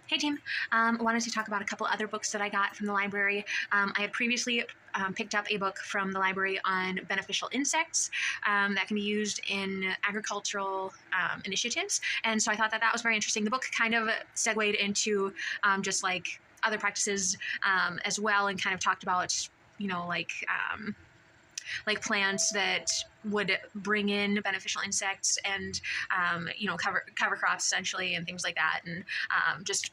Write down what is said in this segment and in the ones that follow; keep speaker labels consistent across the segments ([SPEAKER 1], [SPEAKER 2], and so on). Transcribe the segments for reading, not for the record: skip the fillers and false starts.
[SPEAKER 1] Hey team, wanted to talk about a couple other books that I got from the library. I had previously picked up a book from the library on beneficial insects that can be used in agricultural initiatives, and so I thought that that was very interesting. The book kind of segued into just like other practices as well, and kind of talked about you know like plants that would bring in beneficial insects and cover crops essentially and things like that, and just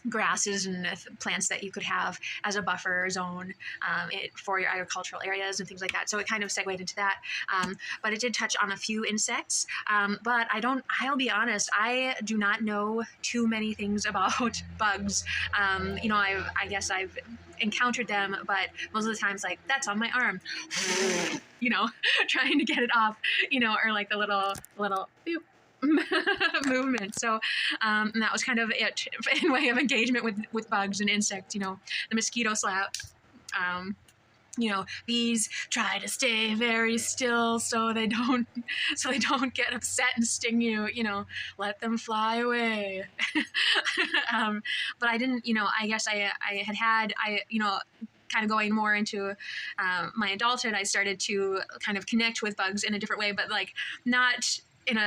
[SPEAKER 1] grasses and plants that you could have as a buffer zone for your agricultural areas and things like that. So it kind of segued into that. But it did touch on a few insects. But I'll be honest, I do not know too many things about bugs. I guess I've encountered them, but most of the times, like, that's on my arm, trying to get it off, or like the little boop movement. So that was kind of it in way of engagement with bugs and insects. The mosquito slap. Bees try to stay very still so they don't get upset and sting you. Let them fly away. But I didn't. I guess I had kind of going more into my adulthood, I started to kind of connect with bugs in a different way, but like not in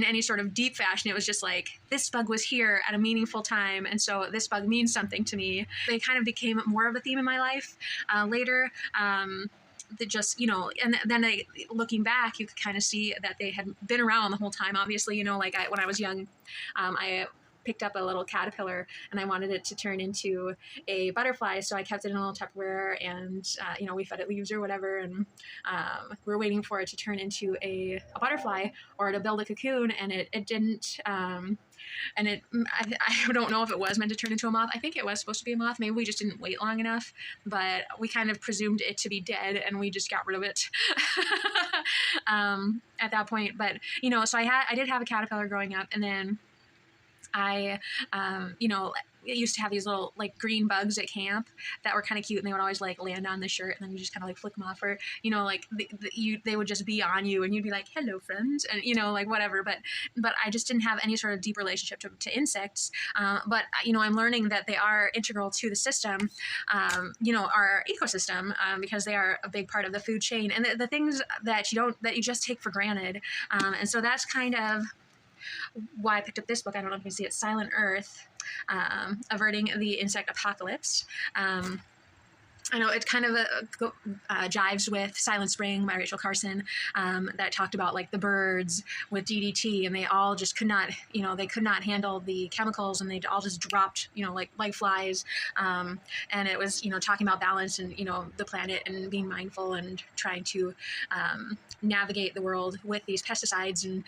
[SPEAKER 1] any sort of deep fashion. It was just like, this bug was here at a meaningful time, and so this bug means something to me. They kind of became more of a theme in my life later. That just, and then looking back, you could kind of see that they had been around the whole time. Obviously, when I was young, I picked up a little caterpillar and I wanted it to turn into a butterfly. So I kept it in a little Tupperware and, we fed it leaves or whatever. And we were waiting for it to turn into a butterfly or to build a cocoon. And it didn't. I don't know if it was meant to turn into a moth. I think it was supposed to be a moth. Maybe we just didn't wait long enough, but we kind of presumed it to be dead and we just got rid of it at that point. But, so I did have a caterpillar growing up, and then I used to have these little like green bugs at camp that were kind of cute, and they would always like land on the shirt, and then you just kind of like flick them off, or they would just be on you, and you'd be like, "Hello, friends," and like whatever. But I just didn't have any sort of deep relationship to insects. But I'm learning that they are integral to the system, our ecosystem, because they are a big part of the food chain, and the things that you just take for granted. And so that's kind of why I picked up this book. I don't know if you can see it, Silent Earth, Averting the Insect Apocalypse. I know it kind of jives with Silent Spring by Rachel Carson, that talked about like the birds with DDT, and they all just could not, they could not handle the chemicals, and they all just dropped, like flies. And it was, talking about balance and, the planet and being mindful and trying to navigate the world with these pesticides and,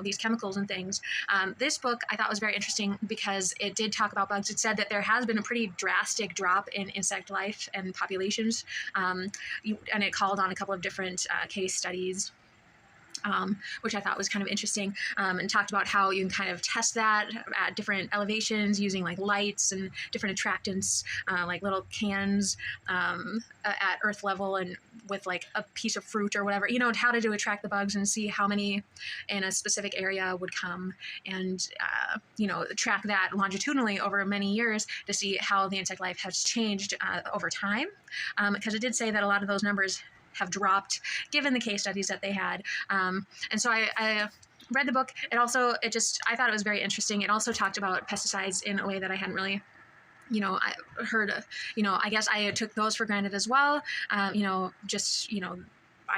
[SPEAKER 1] these chemicals and things. This book I thought was very interesting because it did talk about bugs. It said that there has been a pretty drastic drop in insect life and populations, and it called on a couple of different case studies, which I thought was kind of interesting, and talked about how you can kind of test that at different elevations using like lights and different attractants, like little cans at earth level and with like a piece of fruit or whatever, how to attract the bugs and see how many in a specific area would come, and track that longitudinally over many years to see how the insect life has changed over time, because it did say that a lot of those numbers have dropped given the case studies that they had. And so I read the book. I thought it was very interesting. It also talked about pesticides in a way that I hadn't really, I heard, I guess I took those for granted as well. I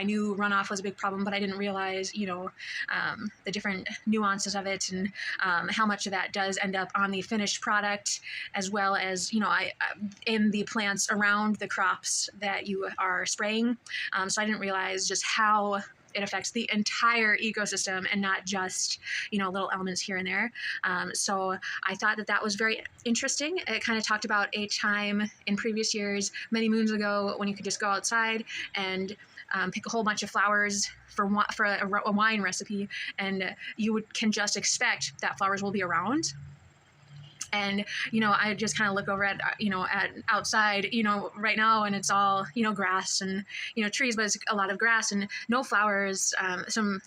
[SPEAKER 1] knew runoff was a big problem, but I didn't realize, the different nuances of it, and how much of that does end up on the finished product, as well as, in the plants around the crops that you are spraying. So I didn't realize just how it affects the entire ecosystem and not just, little elements here and there. So I thought that was very interesting. It kind of talked about a time in previous years, many moons ago, when you could just go outside and pick a whole bunch of flowers for a wine recipe, and you can just expect that flowers will be around. And, I just kind of look over at outside, right now, and it's all, grass and, trees, but it's a lot of grass and no flowers, some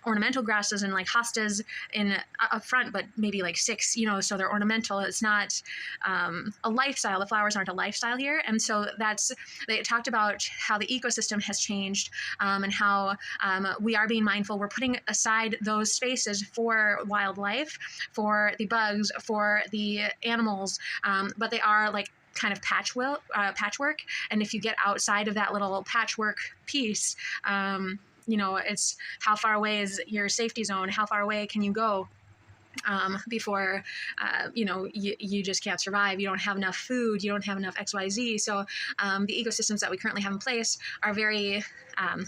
[SPEAKER 1] ornamental grasses and like hostas in up front, but maybe like 6, so they're ornamental. It's not a lifestyle. The flowers aren't a lifestyle here. And so they talked about how the ecosystem has changed, and how we are being mindful. We're putting aside those spaces for wildlife, for the bugs, for the animals, but they are like kind of patchwork. And if you get outside of that little patchwork piece, it's how far away is your safety zone? How far away can you go before, you just can't survive. You don't have enough food. You don't have enough XYZ. So the ecosystems that we currently have in place are very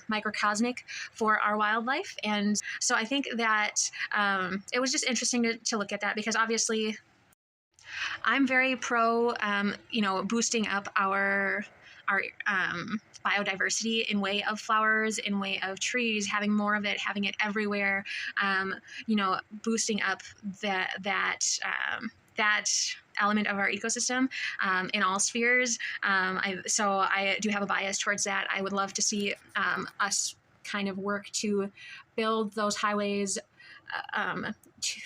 [SPEAKER 1] microcosmic for our wildlife. And so I think that it was just interesting to look at that, because obviously I'm very pro, boosting up our biodiversity in way of flowers, in way of trees, having more of it, having it everywhere, boosting up that element of our ecosystem in all spheres. So I do have a bias towards that. I would love to see us kind of work to build those highways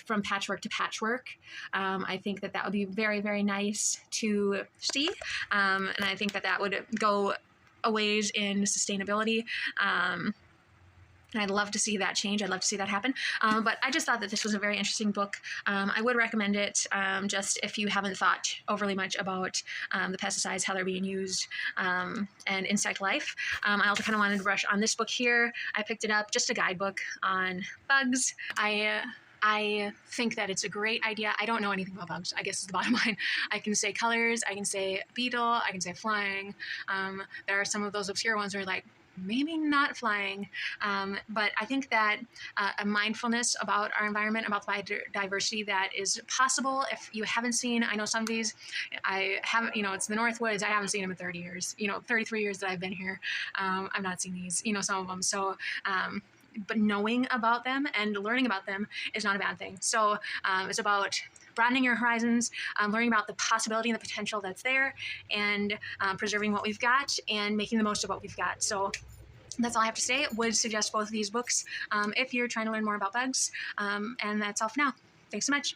[SPEAKER 1] from patchwork to patchwork. I think that would be very, very nice to see. And I think that would go a ways in sustainability. And I'd love to see that change. I'd love to see that happen. But I just thought that this was a very interesting book. I would recommend it just if you haven't thought overly much about the pesticides, how they're being used, and insect life. I also kind of wanted to brush on this book here. I picked it up, just a guidebook on bugs. I think that it's a great idea. I don't know anything about bugs, I guess is the bottom line. I can say colors, I can say beetle, I can say flying. There are some of those obscure ones where like, maybe not flying, but I think that a mindfulness about our environment, about biodiversity that is possible. If you haven't seen, I know some of these, I haven't, it's the Northwoods, I haven't seen them in 30 years, 33 years that I've been here. I've not seen these, some of them. So, but knowing about them and learning about them is not a bad thing. So it's about broadening your horizons, learning about the possibility and the potential that's there, and preserving what we've got and making the most of what we've got. So that's all I have to say. Would suggest both of these books if you're trying to learn more about bugs. And that's all for now. Thanks so much.